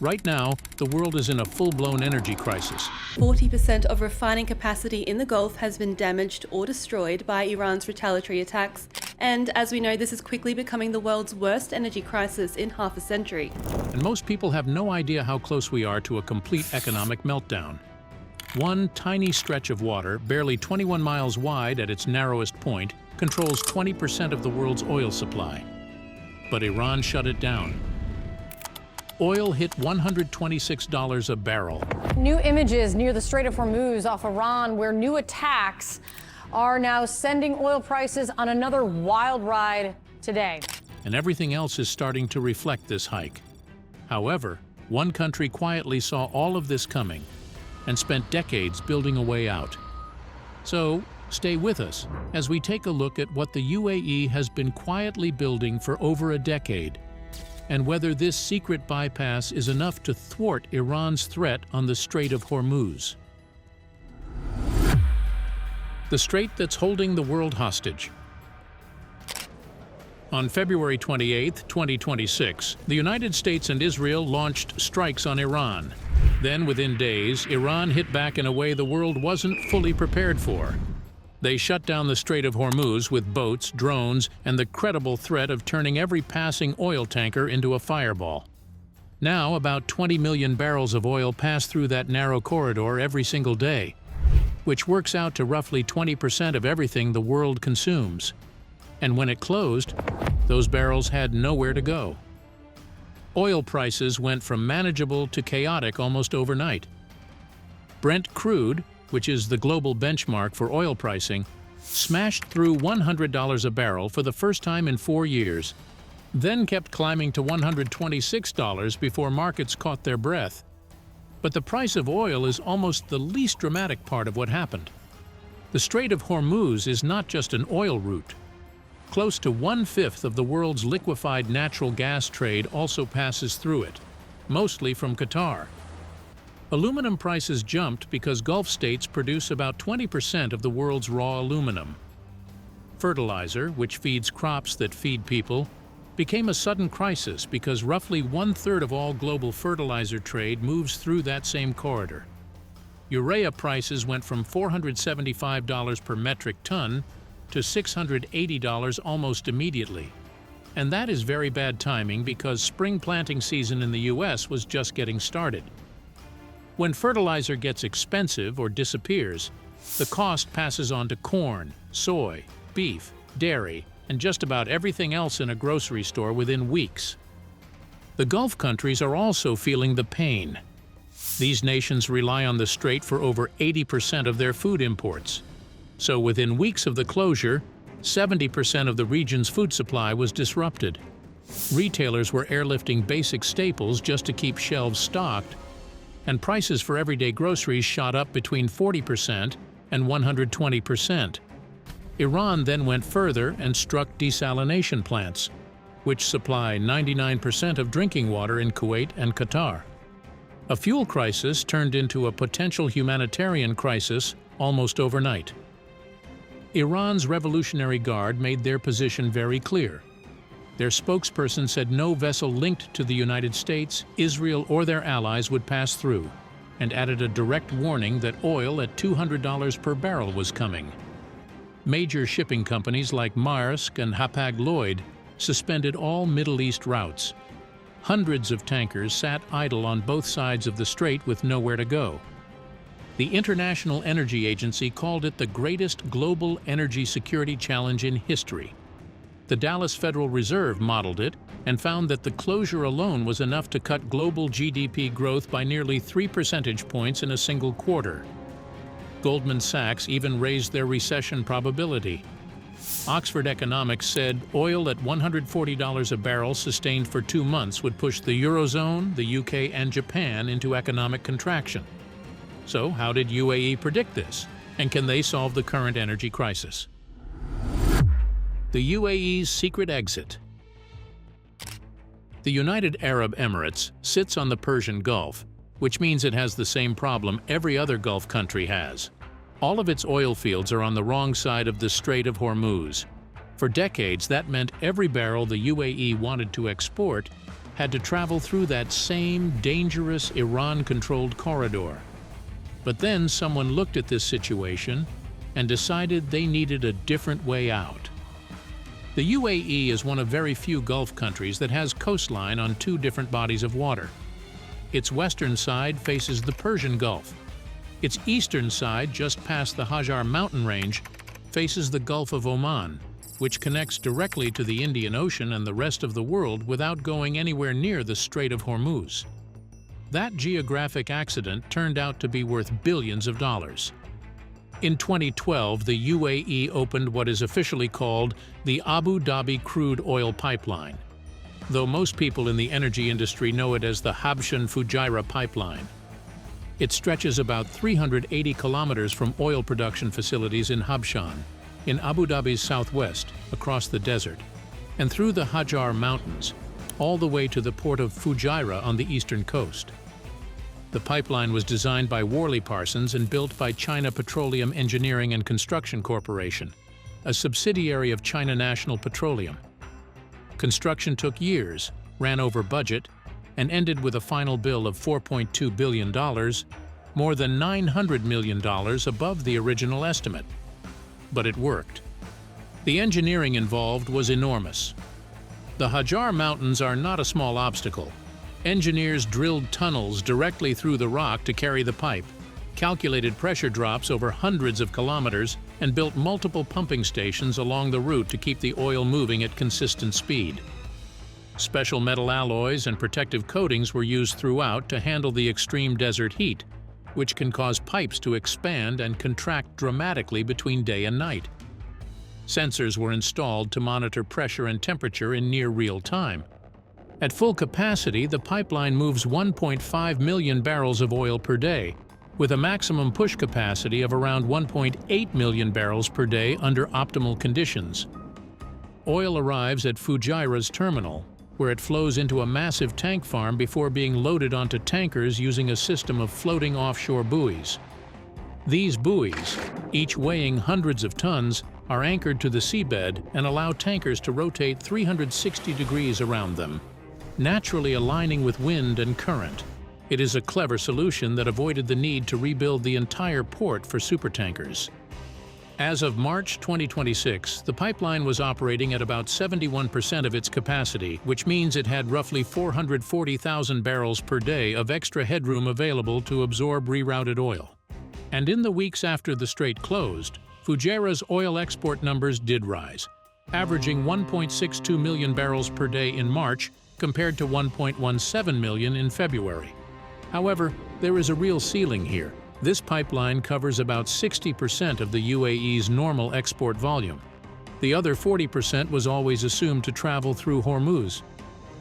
Right now, the world is in a full-blown energy crisis. 40% of refining capacity in the Gulf has been damaged or destroyed by Iran's retaliatory attacks. And as we know, this is quickly becoming the world's worst energy crisis in half a century. And most people have no idea how close we are to a complete economic meltdown. One tiny stretch of water, barely 21 miles wide at its narrowest point, controls 20% of the world's oil supply. But Iran shut it down. Oil hit $126 a barrel. New images near the Strait of Hormuz off Iran, where new attacks are now sending oil prices on another wild ride today. And everything else is starting to reflect this hike. However, one country quietly saw all of this coming and spent decades building a way out. So, stay with us as we take a look at what the UAE has been quietly building for over a decade, and whether this secret bypass is enough to thwart Iran's threat on the Strait of Hormuz. The strait that's holding the world hostage. On February 28, 2026, the United States and Israel launched strikes on Iran. Then, within days, Iran hit back in a way the world wasn't fully prepared for. They shut down the Strait of Hormuz with boats, drones, and the credible threat of turning every passing oil tanker into a fireball. Now, about 20 million barrels of oil pass through that narrow corridor every single day, which works out to roughly 20% of everything the world consumes. And when it closed, those barrels had nowhere to go. Oil prices went from manageable to chaotic almost overnight. Brent crude, which is the global benchmark for oil pricing, smashed through $100 a barrel for the first time in 4 years, then kept climbing to $126 before markets caught their breath. But the price of oil is almost the least dramatic part of what happened. The Strait of Hormuz is not just an oil route. Close to 1/5 of the world's liquefied natural gas trade also passes through it, mostly from Qatar. Aluminum prices jumped because Gulf states produce about 20% of the world's raw aluminum. Fertilizer, which feeds crops that feed people, became a sudden crisis because roughly 1/3 of all global fertilizer trade moves through that same corridor. Urea prices went from $475 per metric ton to $680 almost immediately. And that is very bad timing because spring planting season in the US was just getting started. When fertilizer gets expensive or disappears, the cost passes on to corn, soy, beef, dairy, and just about everything else in a grocery store within weeks. The Gulf countries are also feeling the pain. These nations rely on the strait for over 80% of their food imports. So within weeks of the closure, 70% of the region's food supply was disrupted. Retailers were airlifting basic staples just to keep shelves stocked, and prices for everyday groceries shot up between 40% and 120%. Iran then went further and struck desalination plants, which supply 99% of drinking water in Kuwait and Qatar. A fuel crisis turned into a potential humanitarian crisis almost overnight. Iran's Revolutionary Guard made their position very clear. Their spokesperson said no vessel linked to the United States, Israel, or their allies would pass through, and added a direct warning that oil at $200 per barrel was coming. Major shipping companies like Maersk and Hapag-Lloyd suspended all Middle East routes. Hundreds of tankers sat idle on both sides of the strait with nowhere to go. The International Energy Agency called it the greatest global energy security challenge in history. The Dallas Federal Reserve modeled it and found that the closure alone was enough to cut global GDP growth by nearly 3 percentage points in a single quarter. Goldman Sachs even raised their recession probability. Oxford Economics said oil at $140 a barrel sustained for 2 months would push the Eurozone, the UK, and Japan into economic contraction. So how did UAE predict this? And can they solve the current energy crisis? The UAE's secret exit. The United Arab Emirates sits on the Persian Gulf, which means it has the same problem every other Gulf country has. All of its oil fields are on the wrong side of the Strait of Hormuz. For decades, that meant every barrel the UAE wanted to export had to travel through that same dangerous Iran-controlled corridor. But then someone looked at this situation and decided they needed a different way out. The UAE is one of very few Gulf countries that has coastline on two different bodies of water. Its western side faces the Persian Gulf. Its eastern side, just past the Hajar mountain range, faces the Gulf of Oman, which connects directly to the Indian Ocean and the rest of the world without going anywhere near the Strait of Hormuz. That geographic accident turned out to be worth billions of dollars. In 2012, the UAE opened what is officially called the Abu Dhabi Crude Oil Pipeline, though most people in the energy industry know it as the Habshan-Fujairah Pipeline. It stretches about 380 kilometers from oil production facilities in Habshan, in Abu Dhabi's southwest, across the desert, and through the Hajar Mountains, all the way to the port of Fujairah on the eastern coast. The pipeline was designed by Worley Parsons and built by China Petroleum Engineering and Construction Corporation, a subsidiary of China National Petroleum. Construction took years, ran over budget, and ended with a final bill of $4.2 billion, more than $900 million above the original estimate. But it worked. The engineering involved was enormous. The Hajar Mountains are not a small obstacle. Engineers drilled tunnels directly through the rock to carry the pipe, calculated pressure drops over hundreds of kilometers, and built multiple pumping stations along the route to keep the oil moving at consistent speed. Special metal alloys and protective coatings were used throughout to handle the extreme desert heat, which can cause pipes to expand and contract dramatically between day and night. Sensors were installed to monitor pressure and temperature in near real time. At full capacity, the pipeline moves 1.5 million barrels of oil per day, with a maximum push capacity of around 1.8 million barrels per day under optimal conditions. Oil arrives at Fujairah's terminal, where it flows into a massive tank farm before being loaded onto tankers using a system of floating offshore buoys. These buoys, each weighing hundreds of tons, are anchored to the seabed and allow tankers to rotate 360 degrees around them, naturally aligning with wind and current. It is a clever solution that avoided the need to rebuild the entire port for supertankers. As of March 2026, the pipeline was operating at about 71% of its capacity, which means it had roughly 440,000 barrels per day of extra headroom available to absorb rerouted oil. And in the weeks after the strait closed, Fujairah's oil export numbers did rise, averaging 1.62 million barrels per day in March compared to 1.17 million in February. However, there is a real ceiling here. This pipeline covers about 60% of the UAE's normal export volume. The other 40% was always assumed to travel through Hormuz,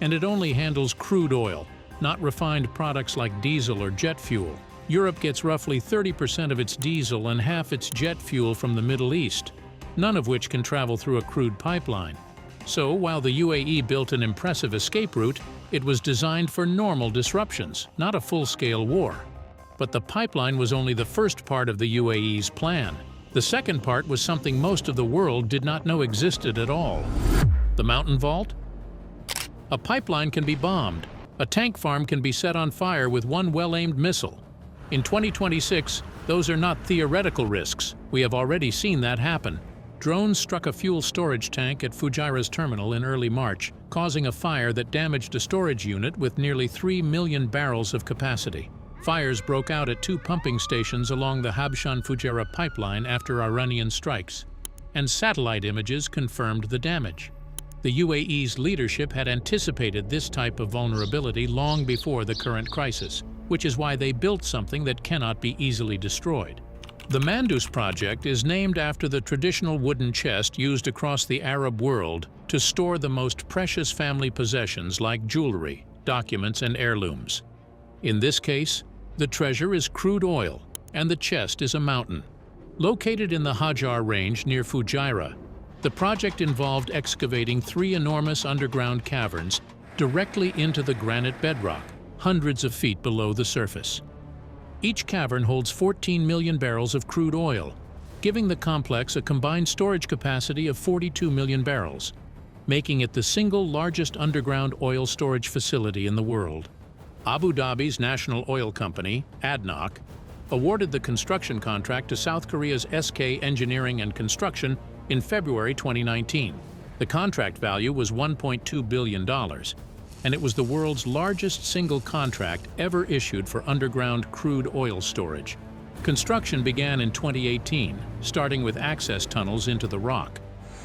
and it only handles crude oil, not refined products like diesel or jet fuel. Europe gets roughly 30% of its diesel and half its jet fuel from the Middle East, none of which can travel through a crude pipeline. So, while the UAE built an impressive escape route, it was designed for normal disruptions, not a full-scale war. But the pipeline was only the first part of the UAE's plan. The second part was something most of the world did not know existed at all. The mountain vault? A pipeline can be bombed. A tank farm can be set on fire with one well-aimed missile. In 2026, those are not theoretical risks. We have already seen that happen. Drones struck a fuel storage tank at Fujairah's terminal in early March, causing a fire that damaged a storage unit with nearly 3 million barrels of capacity. Fires broke out at 2 pumping stations along the Habshan-Fujairah pipeline after Iranian strikes, and satellite images confirmed the damage. The UAE's leadership had anticipated this type of vulnerability long before the current crisis, which is why they built something that cannot be easily destroyed. The Mandus project is named after the traditional wooden chest used across the Arab world to store the most precious family possessions like jewelry, documents, and heirlooms. In this case, the treasure is crude oil, and the chest is a mountain. Located in the Hajar range near Fujairah, the project involved excavating 3 enormous underground caverns directly into the granite bedrock, hundreds of feet below the surface. Each cavern holds 14 million barrels of crude oil, giving the complex a combined storage capacity of 42 million barrels. making it the single largest underground oil storage facility in the world. Abu Dhabi's national oil company, ADNOC, awarded the construction contract to South Korea's SK Engineering and Construction in February 2019. The contract value was $1.2 billion, and it was the world's largest single contract ever issued for underground crude oil storage. Construction began in 2018, starting with access tunnels into the rock.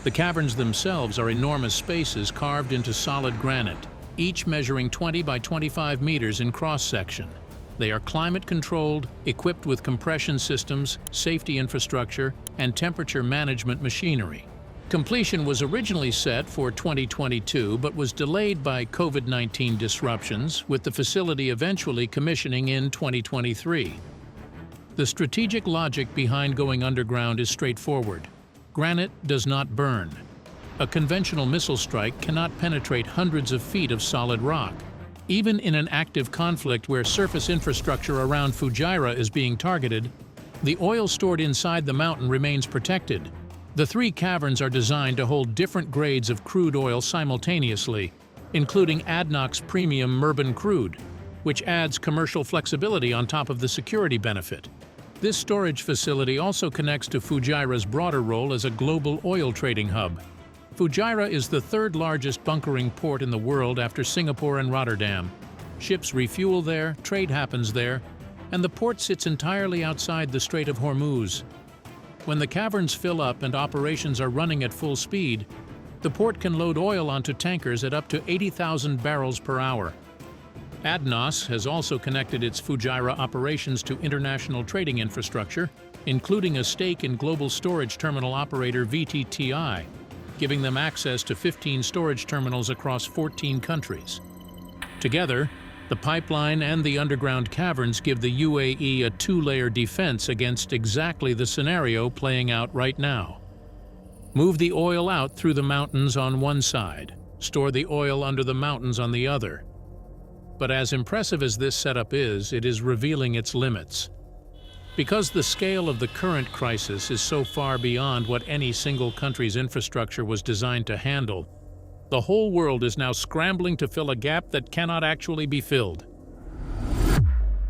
The caverns themselves are enormous spaces carved into solid granite, each measuring 20 by 25 meters in cross-section. They are climate-controlled, equipped with compression systems, safety infrastructure, and temperature management machinery. Completion was originally set for 2022 but was delayed by COVID-19 disruptions, with the facility eventually commissioning in 2023. The strategic logic behind going underground is straightforward. Granite does not burn. A conventional missile strike cannot penetrate hundreds of feet of solid rock. Even in an active conflict where surface infrastructure around Fujairah is being targeted, the oil stored inside the mountain remains protected. The three caverns are designed to hold different grades of crude oil simultaneously, including ADNOC's premium Murban crude, which adds commercial flexibility on top of the security benefit. This storage facility also connects to Fujairah's broader role as a global oil trading hub. Fujairah is the third largest bunkering port in the world after Singapore and Rotterdam. Ships refuel there, trade happens there, and the port sits entirely outside the Strait of Hormuz. When the caverns fill up and operations are running at full speed, the port can load oil onto tankers at up to 80,000 barrels per hour. ADNOC has also connected its Fujairah operations to international trading infrastructure, including a stake in global storage terminal operator VTTI, giving them access to 15 storage terminals across 14 countries. Together, the pipeline and the underground caverns give the UAE a two-layer defense against exactly the scenario playing out right now. Move the oil out through the mountains on one side, store the oil under the mountains on the other. But as impressive as this setup is, it is revealing its limits. Because the scale of the current crisis is so far beyond what any single country's infrastructure was designed to handle, the whole world is now scrambling to fill a gap that cannot actually be filled.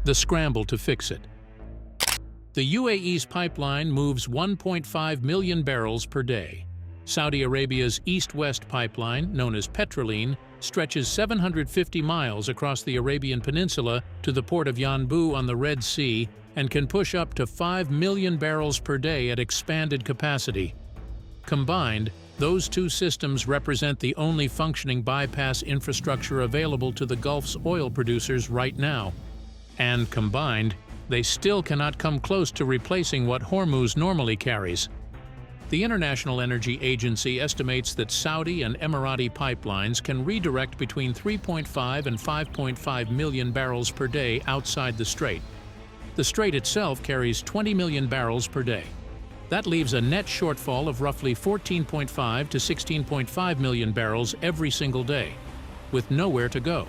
The scramble to fix it. The UAE's pipeline moves 1.5 million barrels per day. Saudi Arabia's east-west pipeline, known as Petroline, stretches 750 miles across the Arabian Peninsula to the port of Yanbu on the Red Sea and can push up to 5 million barrels per day at expanded capacity. Combined, those two systems represent the only functioning bypass infrastructure available to the Gulf's oil producers right now. And combined, they still cannot come close to replacing what Hormuz normally carries. The International Energy Agency estimates that Saudi and Emirati pipelines can redirect between 3.5 and 5.5 million barrels per day outside the strait. The strait itself carries 20 million barrels per day. That leaves a net shortfall of roughly 14.5 to 16.5 million barrels every single day, with nowhere to go.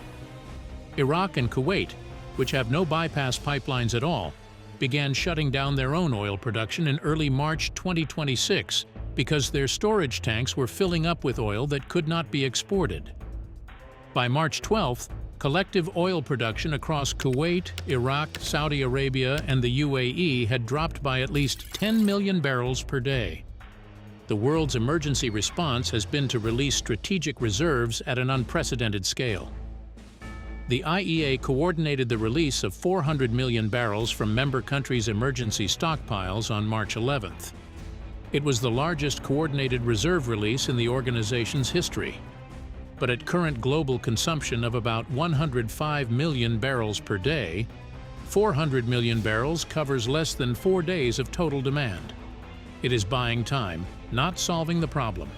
Iraq and Kuwait, which have no bypass pipelines at all, began shutting down their own oil production in early March 2026 because their storage tanks were filling up with oil that could not be exported. By March 12th, collective oil production across Kuwait, Iraq, Saudi Arabia, and the UAE had dropped by at least 10 million barrels per day. The world's emergency response has been to release strategic reserves at an unprecedented scale. The IEA coordinated the release of 400 million barrels from member countries' emergency stockpiles on March 11th. It was the largest coordinated reserve release in the organization's history. But at current global consumption of about 105 million barrels per day, 400 million barrels covers less than 4 days of total demand. It is buying time, not solving the problem.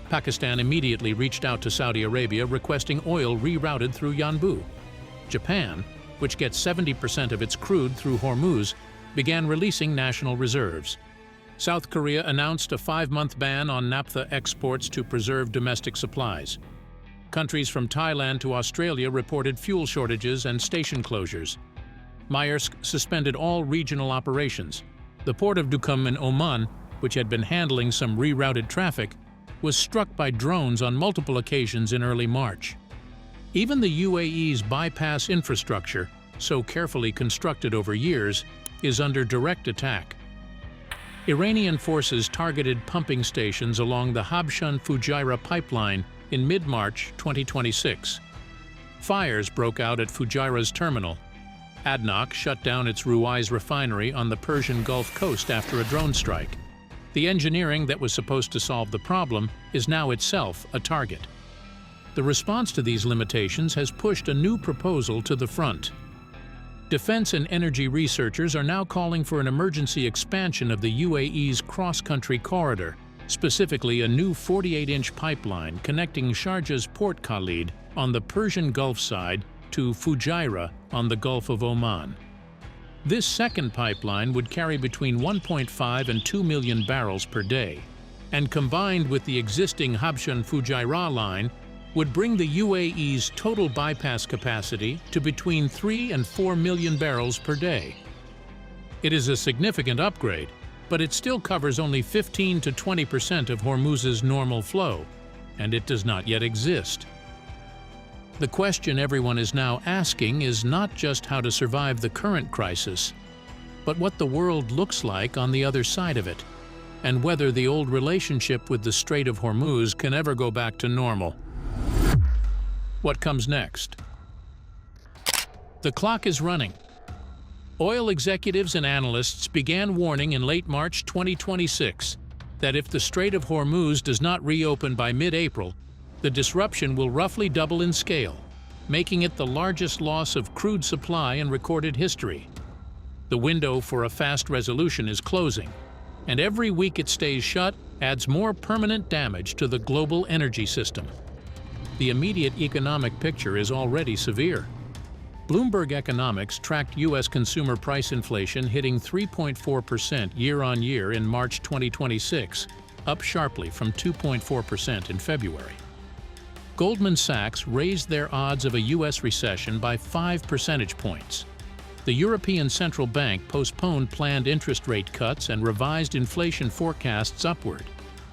Pakistan immediately reached out to Saudi Arabia requesting oil rerouted through Yanbu. Japan, which gets 70% of its crude through Hormuz, began releasing national reserves. South Korea announced a 5-month ban on naphtha exports to preserve domestic supplies. Countries from Thailand to Australia reported fuel shortages and station closures. Maersk suspended all regional operations. The port of Duqm in Oman, which had been handling some rerouted traffic, was struck by drones on multiple occasions in early March. Even the UAE's bypass infrastructure, so carefully constructed over years, is under direct attack. Iranian forces targeted pumping stations along the Habshan-Fujairah pipeline in mid-March 2026. Fires broke out at Fujairah's terminal. ADNOC shut down its Ruwais refinery on the Persian Gulf coast after a drone strike. The engineering that was supposed to solve the problem is now itself a target. The response to these limitations has pushed a new proposal to the front. Defense and energy researchers are now calling for an emergency expansion of the UAE's cross-country corridor, specifically a new 48-inch pipeline connecting Sharjah's Port Khalid on the Persian Gulf side to Fujairah on the Gulf of Oman. This second pipeline would carry between 1.5 and 2 million barrels per day, and combined with the existing Habshan-Fujairah line, would bring the UAE's total bypass capacity to between 3 and 4 million barrels per day. It is a significant upgrade, but it still covers only 15 to 20% of Hormuz's normal flow, and it does not yet exist. The question everyone is now asking is not just how to survive the current crisis, but what the world looks like on the other side of it, and whether the old relationship with the Strait of Hormuz can ever go back to normal. What comes next? The clock is running. Oil executives and analysts began warning in late March 2026 that if the Strait of Hormuz does not reopen by mid-April, the disruption will roughly double in scale, making it the largest loss of crude supply in recorded history. The window for a fast resolution is closing, and every week it stays shut adds more permanent damage to the global energy system. The immediate economic picture is already severe. Bloomberg Economics tracked U.S. consumer price inflation hitting 3.4% year-on-year in March 2026, up sharply from 2.4% in February. Goldman Sachs raised their odds of a U.S. recession by 5 percentage points. The European Central Bank postponed planned interest rate cuts and revised inflation forecasts upward,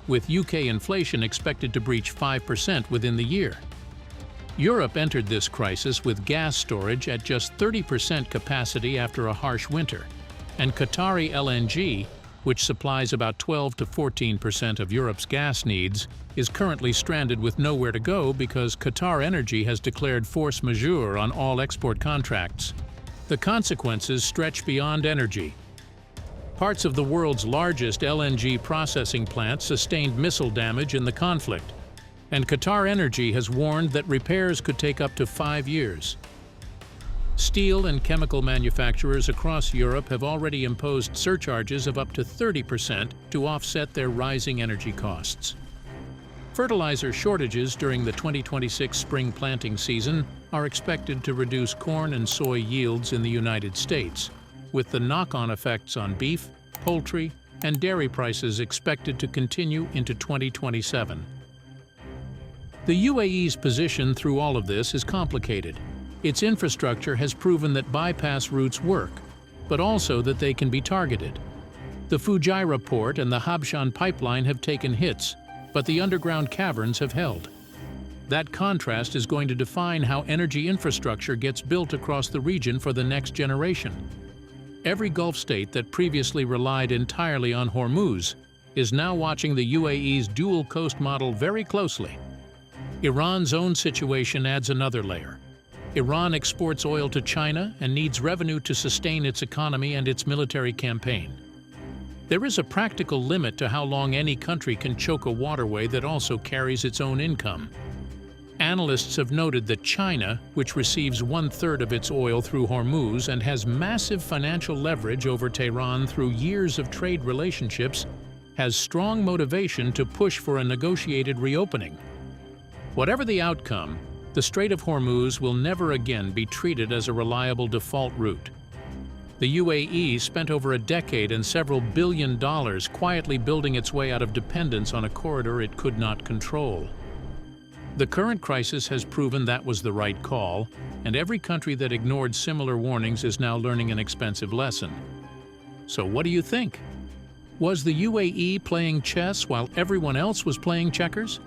with UK inflation expected to breach 5% within the year. Europe entered this crisis with gas storage at just 30% capacity after a harsh winter, and Qatari LNG, which supplies about 12 to 14% of Europe's gas needs, is currently stranded with nowhere to go because Qatar Energy has declared force majeure on all export contracts. The consequences stretch beyond energy. Parts of the world's largest LNG processing plant sustained missile damage in the conflict, and Qatar Energy has warned that repairs could take up to 5 years. Steel and chemical manufacturers across Europe have already imposed surcharges of up to 30% to offset their rising energy costs. Fertilizer shortages during the 2026 spring planting season are expected to reduce corn and soy yields in the United States, with the knock-on effects on beef, poultry, and dairy prices expected to continue into 2027. The UAE's position through all of this is complicated. Its infrastructure has proven that bypass routes work, but also that they can be targeted. The Fujairah port and the Habshan pipeline have taken hits, but the underground caverns have held. That contrast is going to define how energy infrastructure gets built across the region for the next generation. Every Gulf state that previously relied entirely on Hormuz is now watching the UAE's dual coast model very closely. Iran's own situation adds another layer. Iran exports oil to China and needs revenue to sustain its economy and its military campaign. There is a practical limit to how long any country can choke a waterway that also carries its own income. Analysts have noted that China, which receives 1/3 of its oil through Hormuz and has massive financial leverage over Tehran through years of trade relationships, has strong motivation to push for a negotiated reopening. Whatever the outcome, the Strait of Hormuz will never again be treated as a reliable default route. The UAE spent over a decade and several $billion quietly building its way out of dependence on a corridor it could not control. The current crisis has proven that was the right call, and every country that ignored similar warnings is now learning an expensive lesson. So what do you think? Was the UAE playing chess while everyone else was playing checkers?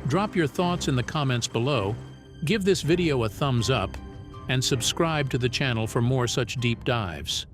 Drop your thoughts in the comments below, give this video a thumbs up, and subscribe to the channel for more such deep dives.